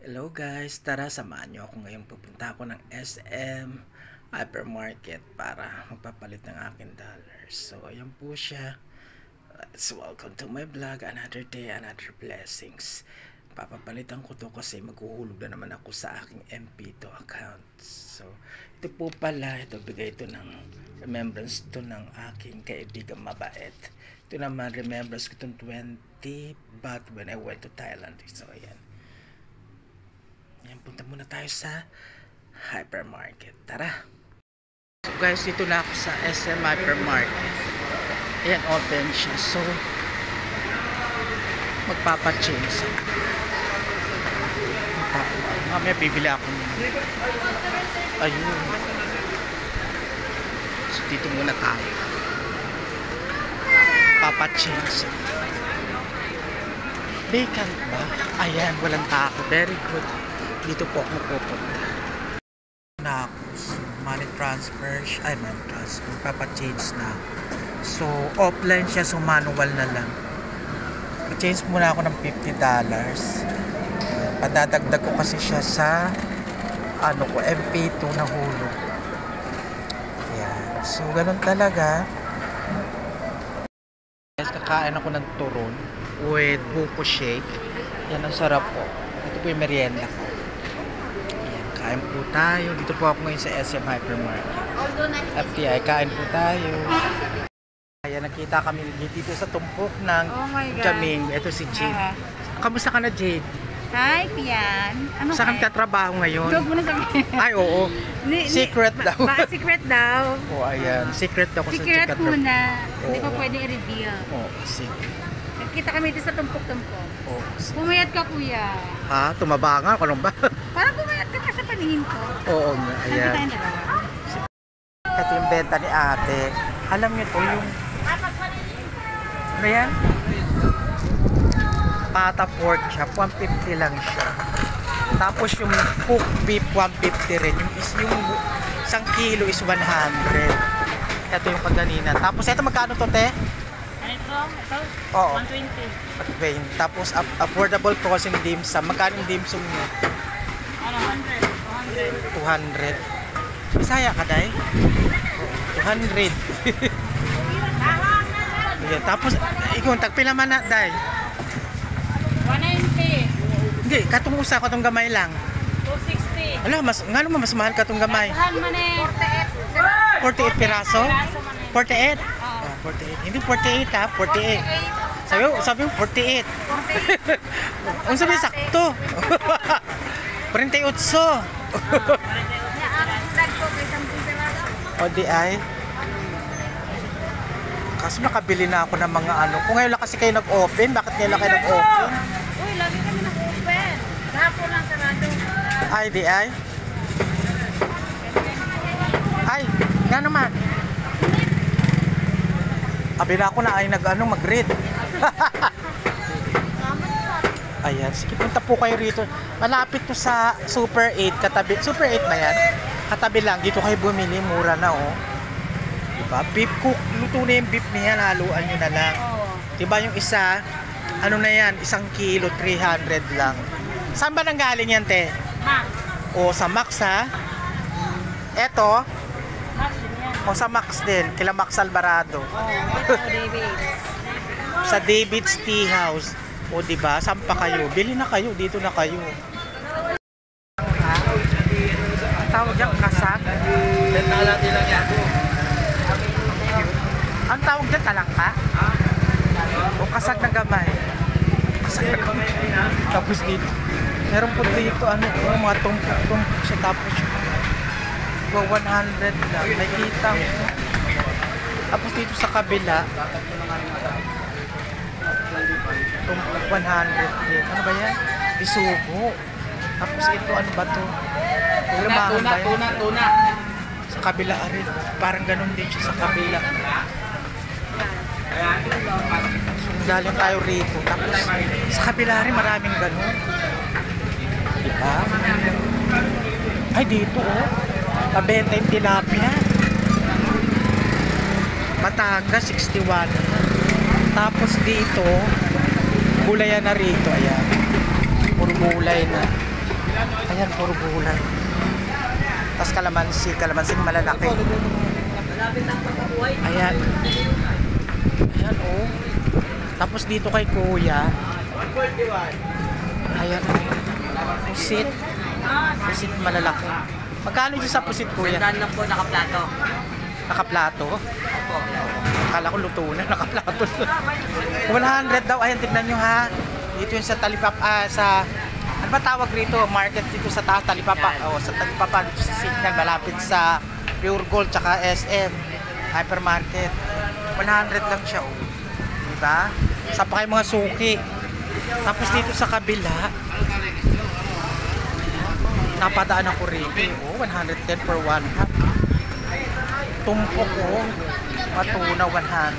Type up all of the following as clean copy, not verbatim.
Hello guys, tara samahan nyo ako ngayon. Pupunta ako ng SM Hypermarket para magpapalit ng aking dollars. So ayan po siya. So welcome to my vlog. Another day, another blessings. Papapalitan ko to kasi maghuhulog na naman ako sa aking MP2 account. So ito po pala, ito bigay ito ng remembrance to ng aking kaibigang mabait. Ito naman remembrance ko itong 20 back when I went to Thailand. So ayan. Ayan, punta muna tayo sa hypermarket. Tara! So guys, dito na ako sa SM Hypermarket. Ayan, open siya. So, magpapachange ako. Mamaya bibili ako nito. Ayun. So, dito muna tayo. Papachange. Vacant ba? Ayan, walang tao. Very good. Dito po ako pupunta na ako. So, money transfer, papachange na. So offline siya, so manual na lang. Pa-change muna ako ng $50. Padadagdag ko kasi siya sa MP2 na hulog. Ayan. So ganun talaga. Guys, kakain ako ng turon with buko shake. Yan, ang sarap po. Ito po yung merienda ko. Kain po tayo. Dito po ako ngayon sa SM Hypermarket. FTI, kain po tayo. Ayan, nakita kami dito sa tumpok ng Jaming. Ito si Jade. Kamusta ka na, Jade? Hi, Pian. Ano saan ka trabaho ngayon? Joke mo na sabihin. Ay, oo. Secret daw. Secret daw. Oh, ayan. Secret daw ko sa Secret muna. Hindi pa Oo. pwedeng i-reveal. Oh, secret. Nagkita kami dito sa tumpok-tumpok. Oh. Pumayat ka, kuya. Ha? Tumaba nga? Ano ba? Parang pumayat ka sa paningin ko. Oo nga. Nandito Ayan. tayong dalawa. Ito yung benta ni ate. Alam niyo to yung... Ano yan? Pata pork chop, 150 lang siya. Tapos yung pork beef, 150 rin. Yung 1 kilo is 100. Ito yung pagganina. Tapos ito magkano to, te? Ito? Oo. 120. Tapos affordable frozen dim sum. Magkano yung dim sum nyo? 200. Bisaya ka, day? 200. Ayan. Tapos, ikaw, tagpila man na, day? 190. Hindi, katong usa katong gamay lang. 260. Ala, ngano mas mahal katong gamay? Mahal man eh. 48 piraso? 48? Oo. 48. Hindi 48 ha, 48. Sabi mo 48. Ang sabi sakto. 48. O di ay. Kaso nakabili na ako ng mga ano. Kung ngayon lang kasi kayo nag-open, bakit ngayon lang kayo nag-open? Uy, lagi kami nag-open. Kahapon lang sarado. Ay, di ay. Ay, nga naman. Abi na ako na ay mag-read. Ayan, sige, punta po kayo rito. Malapit to sa Super 8, katabi. Super 8 ba yan? Katabi lang, dito kayo bumili, mura na oh. Diba? Beef cook, luto na yung beef niya, haluan nyo na lang. Diba yung isa, ano na yan, 1 kilo, 300 lang. Saan ba nanggaling yan, te? Max. O, sa Max ha? Eto, Max din yan. o sa Max din, kila Max Alvarado. Ito, David. Sa David's Tea House. O diba, saan pa kayo? Bili na kayo, dito na kayo. Ang tawag yan, kasag? Ang tawag dyan, talangka? O kasag ng gamay? Kasag ng gamay. Tapos dito, meron po dito, mga tumpok-tumpok siya. Tapos yung 100 lang, may kita mo. Tapos dito sa kabila, tumpok 100 din. Ano ba yan? Bisugo. Tapos ito, ano ba to? Tuna. Sa kabila rin. Parang ganun din siya sa kabila. So, galing tayo rito. Tapos sa kabila rin maraming ganun. Diba? Ay, dito oh. Pabenta yung tilapia. Batangas, 61. Tapos dito, gulayan na rito. Ayan. Puro gulay na. Ayan, puro gulay. Tapos kalamansing malalaki. Ayan. Ayan, oh. Tapos dito kay Kuya. Ayan, pusit. Pusit malalaki. Magkano dyan sa pusit, Kuya? Sandaan lang po, nakaplato. Nakaplato? Opo. Akala ko luto na, nakaplato. 100 daw. Ayan, tignan nyo ha. Dito yung sa Talipapa, sa ano ba tawag rito? Market dito sa taas, Talipapa. O, sa Talipapa, dito sa Signal, malapit sa Pure Gold, tsaka SM Hypermarket. 100 lang siya, oh. Diba? Sa pa kayo mga suki. Tapos dito sa kabila, napadaan ako rito. Oh, 110 for 1 half. Tumpok, oh. Matuna, 100.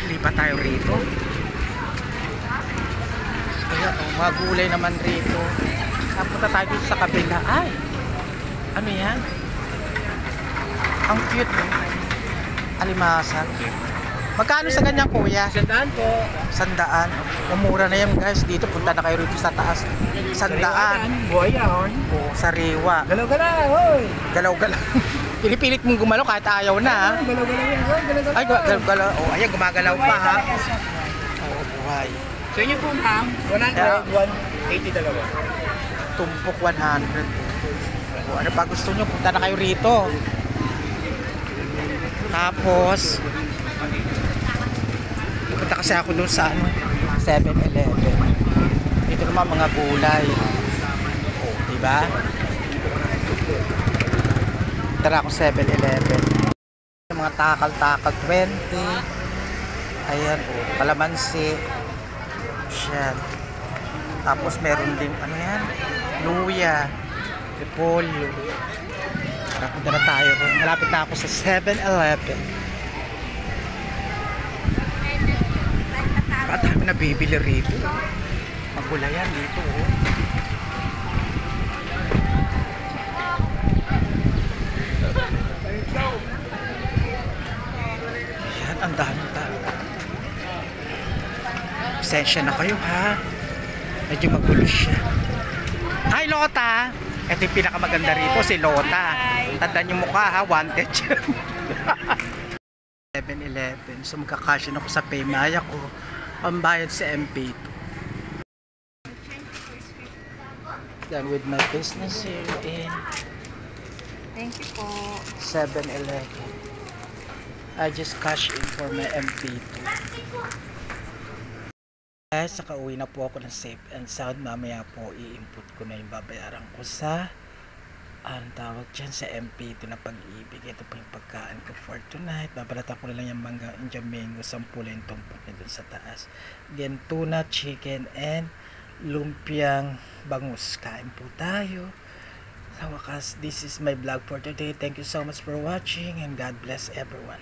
Lipat tayo rito. Ayan, oh, mga gulay naman rito. Napunta tayo dito sa kabila. Ay, ano yan? Ang cute, no? Alimasan. Magkano sa ganyan, Kuya? 100 po. 100. Umura na yan, guys. Dito, punta na kayo rito sa taas. 100. Buhay yun. Oo, sariwa. Galaw-galaw, hoy. Galaw-galaw. Pinipilit mong gumalaw kahit ayaw na, ha? Galaw-galaw yan, hoy. Galaw-galaw. Ay, galaw-galaw. Oh, ayan, gumagalaw pa, ha? Oo, buhay. So yun po, ma'am. 100, Yeah. 180 dalawa. Tumpok 100. O, ano pa gusto nyo, punta na kayo rito. Tapos pupunta kasi ako doon sa 7-Eleven. Ito naman mga gulay. O, diba? Tara ako 7-Eleven. Mga takal-takal 20. Ayan, o, kalamansi. Yan. Tapos meron din, ano yan? Luya. Repolyo. Tara, punta na tayo. Malapit na ako sa 7-Eleven. Ba't kami nabibili rito? Magulayan dito, oh. Ayan, ang dami tayo. Pasensya na kayo, ha? Medyo magulo siya. Hi, Lota! Ito yung pinakamaganda rito, si Lota. Tandaan yung mukha, ha? Wanted siya. 7-Eleven. So magkakasyon ako sa Paymaya ko. Pambayad sa MP2. Done with my business here in Thank you po. 7-Eleven. I just cash in for my MP2. Guys, nakauwi na po ako ng safe and sound. Mamaya po i-input ko na yung babayaran ko sa ang tawag dyan sa MP2 na pag-ibig. Ito po yung pagkaan ko for tonight. Babalatan ko na lang yung mangga Indian mango, 10 yung tumpok na dun sa taas. Then tuna, chicken, and lumpiang bangus. Kain po tayo. Sa wakas, this is my vlog for today. Thank you so much for watching and God bless everyone.